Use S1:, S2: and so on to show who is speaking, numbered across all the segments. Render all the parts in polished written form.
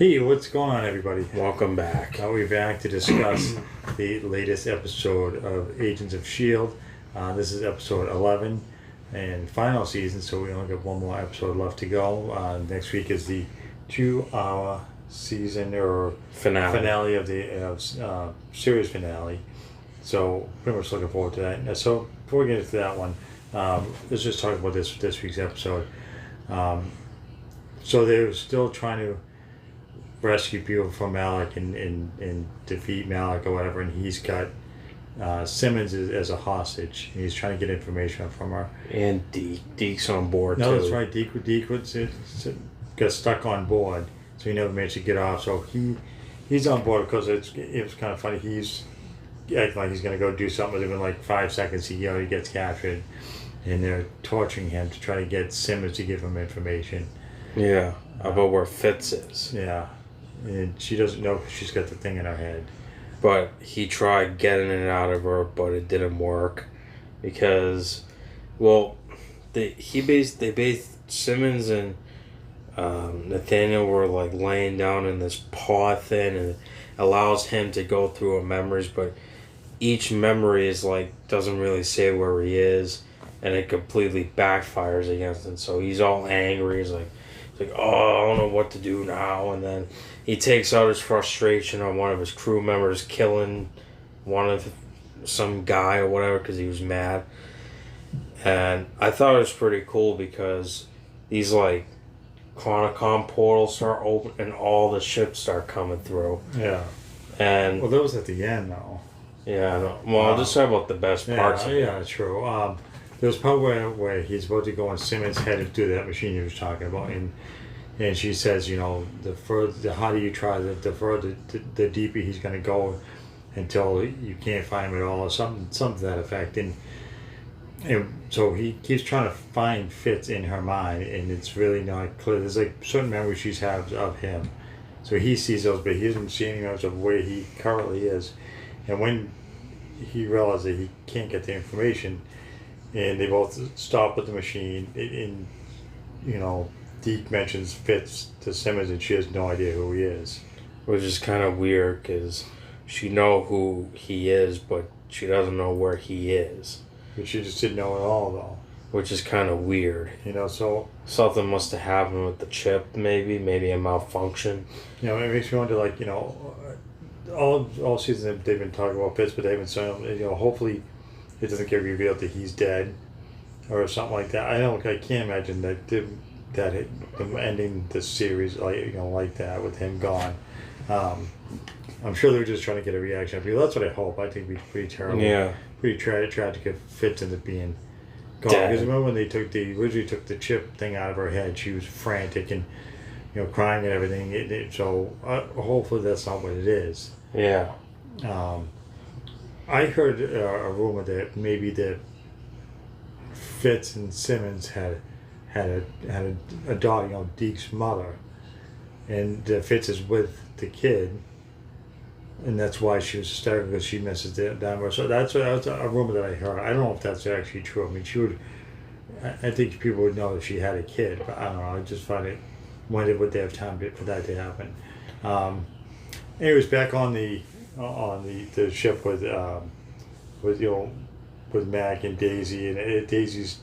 S1: Hey, what's going on, everybody?
S2: Welcome back.
S1: We're back to discuss the latest episode of Agents of S.H.I.E.L.D. This is episode 11 and final season, so we only got one more episode left to go. Next week is the 2-hour season or finale of the series finale. So, pretty much looking forward to that. So, before we get into that one, let's just talk about this week's episode. So, they're still trying to rescue people from Malik and defeat Malik or whatever, and he's got Simmons as a hostage. He's trying to get information from her.
S2: And Deke's on board too.
S1: No, that's right. Deke got stuck on board, so he never managed to get off. So he's on board because it was kind of funny. He's acting like he's going to go do something within like 5 seconds. He gets captured, and they're torturing him to try to get Simmons to give him information.
S2: Yeah, about where Fitz is.
S1: Yeah. And she doesn't know she's got the thing in her head.
S2: But he tried getting it out of her, but it didn't work because, well, Simmons and Nathaniel were like laying down in this paw thing, and it allows him to go through her memories, but each memory is like doesn't really say where he is, and it completely backfires against him. So he's all angry. He's like, oh, I don't know what to do now, and then he takes out his frustration on one of his crew members killing some guy or whatever because he was mad. And I thought it was pretty cool because these like Chronicom portals start open and all the ships start coming through.
S1: Yeah.
S2: And
S1: well, that was at the end though.
S2: Yeah. I'll just talk about the best parts.
S1: Yeah, true. There was a part where he's about to go on Simmons' head and do that machine you was talking about, and she says, the harder you try, the further, the deeper he's going to go until you can't find him at all, or something to that effect. And so he keeps trying to find Fitz in her mind, and it's really not clear. There's like certain memories she has of him, so he sees those, but he doesn't see any memories of where he currently is. And when he realizes that he can't get the information, and they both stop with the machine, and Deke mentions Fitz to Simmons, and she has no idea who he is.
S2: Which is kind of weird, because she know who he is, but she doesn't know where he is.
S1: But she just didn't know at all, though.
S2: Which is kind of weird.
S1: So...
S2: something must have happened with the chip, maybe a malfunction.
S1: It makes me wonder, all season they've been talking about Fitz, but they haven't shown him, hopefully it doesn't get revealed that he's dead or something like that. I can't imagine that ending the series like that with him gone. I'm sure they're just trying to get a reaction of people. That's what I hope. I think it'd be pretty terrible. Yeah. Pretty tragic if Fitz ended up being gone. Because remember when they originally took the chip thing out of her head, she was frantic and crying and everything. So hopefully that's not what it is.
S2: Yeah.
S1: I heard a rumor that maybe that Fitz and Simmons had a daughter, Deke's mother, and Fitz is with the kid, and that's why she was hysterical because she misses them. So that's a rumor that I heard. I don't know if that's actually true. I mean, I think people would know that she had a kid, but I don't know. I just find it. When would they have time for that to happen? Anyways, back on the ship with Mac and Daisy, and Daisy's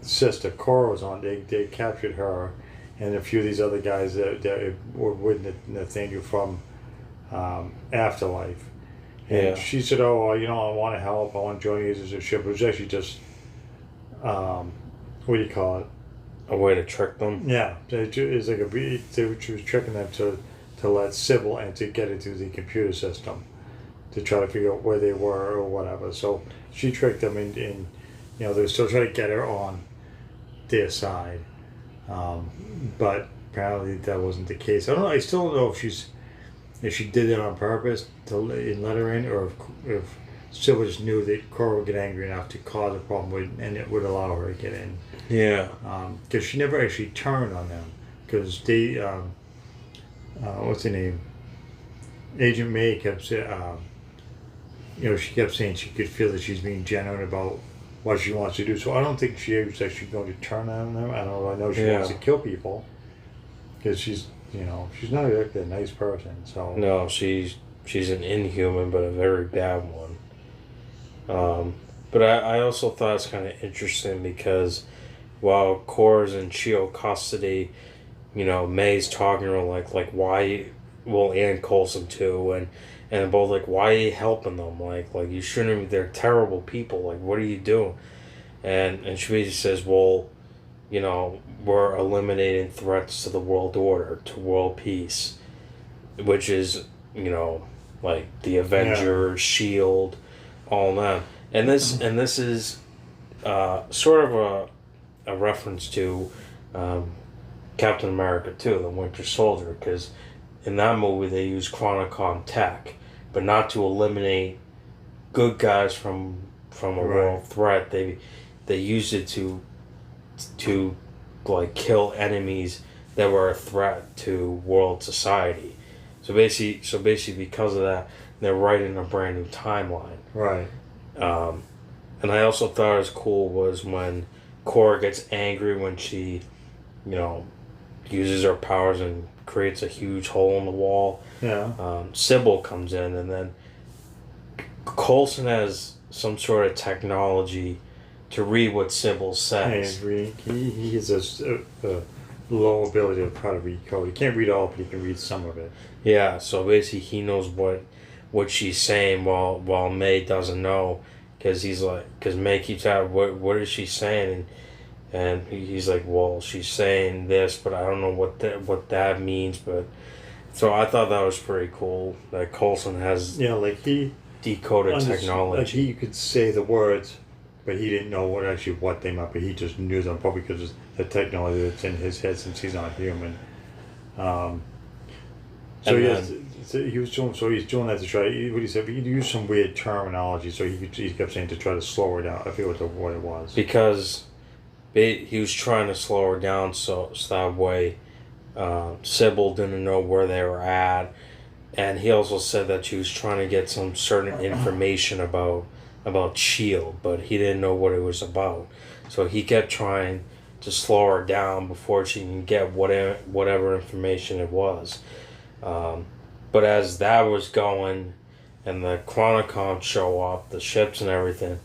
S1: sister Cora was on. They captured her and a few of these other guys that were with Nathaniel from Afterlife. And she said, "Oh, I want to help. I want to join you as a ship." It was actually just what do you call it?
S2: A way to trick them.
S1: Yeah, it's like she was tricking them to let Sybil and to get into the computer system to try to figure out where they were or whatever. So she tricked them, and they're still trying to get her on their side. But apparently that wasn't the case. I don't know. I still don't know if she did it on purpose to let her in, or if Sybil just knew that Cora would get angry enough to cause a problem and it would allow her to get in.
S2: Yeah.
S1: Because she never actually turned on them. Because they, what's her name? Agent May kept saying, she kept saying she could feel that she's being genuine about what she wants to do. So I don't think she was actually going to turn on them. I don't know. I know she wants to kill people because she's she's not exactly a nice person. So
S2: No, she's an inhuman, but a very bad one. But I also thought it's kind of interesting because while Cora's in Chio custody, May's talking to her like why, well, and Coulson too, and they're both like, why are you helping them? Like you shouldn't. They're terrible people. Like, what are you doing? And she basically says, well, we're eliminating threats to the world order, to world peace, which is, like the Avengers, Shield, all that. And this is sort of a reference to Captain America too, the Winter Soldier, because in that movie they use Chronicom tech, but not to eliminate good guys from a world threat. They used it to like kill enemies that were a threat to world society. So basically, because of that, they're writing a brand new timeline.
S1: Right.
S2: And I also thought it was cool was when Cora gets angry when she, uses her powers and creates a huge hole in the wall.
S1: Yeah.
S2: Sybil comes in, and then Coulson has some sort of technology to read what Sybil says.
S1: He has a low ability to try to read code. He can't read all, but he can read some of it.
S2: Yeah, so basically he knows what she's saying while May doesn't know, because May keeps out, what is she saying, and he's like, well, she's saying this, but I don't know what that means. But so I thought that was pretty cool that Coulson has
S1: he
S2: decoded technology.
S1: Like he could say the words, but he didn't know what they meant. But he just knew them probably because of the technology that's in his head since he's not human. So he's doing that to try. What he said, he used some weird terminology. So he kept saying to try to slow her down. I forget what it was.
S2: Because he was trying to slow her down so that way Sybil didn't know where they were at, and he also said that she was trying to get some certain information about S.H.I.E.L.D., but he didn't know what it was about. So he kept trying to slow her down before she can get whatever information it was. But as that was going, and the Chronicons show up, the ships and everything,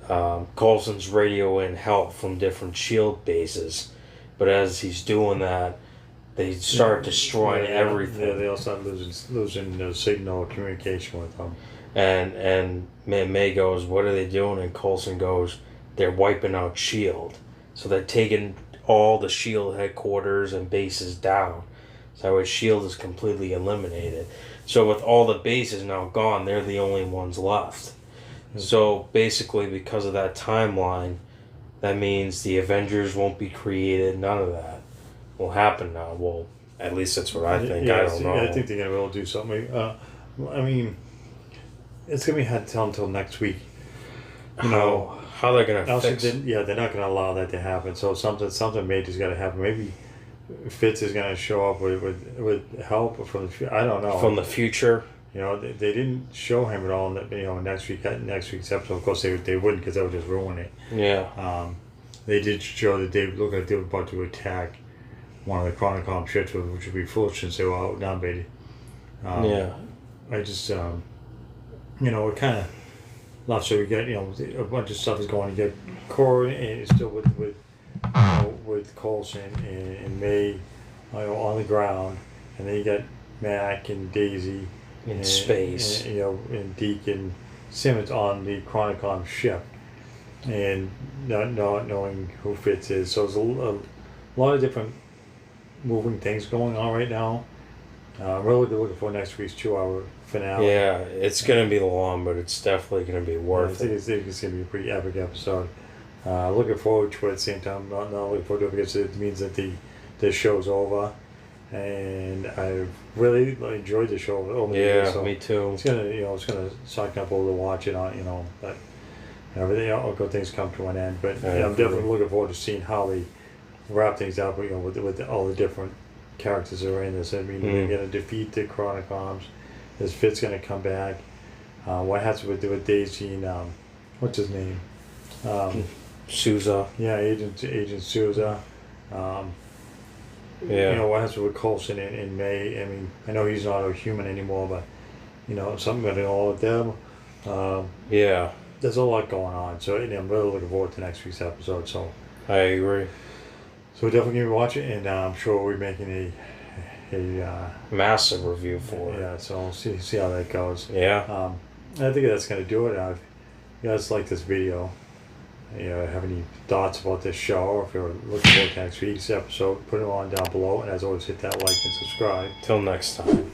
S2: Coulson's radioing help from different S.H.I.E.L.D. bases. But as he's doing that, they start destroying everything.
S1: Yeah, they all start losing the signal communication with them.
S2: And May goes, what are they doing? And Coulson goes, they're wiping out S.H.I.E.L.D. So they're taking all the S.H.I.E.L.D. headquarters and bases down. So that way S.H.I.E.L.D. is completely eliminated. So with all the bases now gone, they're the only ones left. So basically, because of that timeline, that means the Avengers won't be created. None of that will happen now. Well, at least that's what I think. I don't know.
S1: I think they're going to be able to do something. I mean, it's going to be hard to tell until next week.
S2: How they're going to fix it.
S1: Yeah, they're not going to allow that to happen. So something major's got to happen. Maybe Fitz is going to show up with help from the. I don't know.
S2: From the future.
S1: They didn't show him at all. Next week's episode. Of course, they wouldn't, because that would just ruin it.
S2: Yeah.
S1: They did show that they looked like they were about to attack one of the Chronicom ships, which would be foolish since they were outnumbered.
S2: Yeah.
S1: I just, it kind of lost. So we got, a bunch of stuff is going. You get Cora and still with Coulson and May, on the ground, and then you got Mac and Daisy
S2: in space,
S1: and Deacon Simmons on the Chronicom ship, and not knowing who Fitz is. So there's a lot of different moving things going on right now. I'm really looking for next week's 2-hour finale.
S2: Yeah, it's going to be long, but it's definitely going to be worth it.
S1: I think it's going to be a pretty epic episode. Looking forward to it at the same time. Not looking forward to it because it means that the show's over. And I really enjoyed the show over the years. So
S2: me too.
S1: It's gonna suck up over to watch it on, but everything, all good things come to an end. But I'm definitely looking forward to seeing how they wrap things up. With all the different characters that are in this. I mean, they're gonna defeat the Chronicoms. Is Fitz gonna come back? What happens with Daisy and what's his name?
S2: Sousa.
S1: Yeah, Agent Sousa.
S2: Yeah.
S1: You know, what happens with Coulson in May? I mean, I know he's not a human anymore, but you know, something going on with them.
S2: Yeah.
S1: There's a lot going on, so I'm really looking forward to next week's episode. So
S2: I agree.
S1: we're definitely gonna watch it, and I'm sure we're making a
S2: Massive review for it.
S1: yeah. So we'll see how that goes.
S2: Yeah.
S1: I think that's gonna do it. If you guys like this video, you know, have any thoughts about this show, or if you're looking forward to next week's episode, put it on down below, and as always, hit that like and subscribe.
S2: Till next time.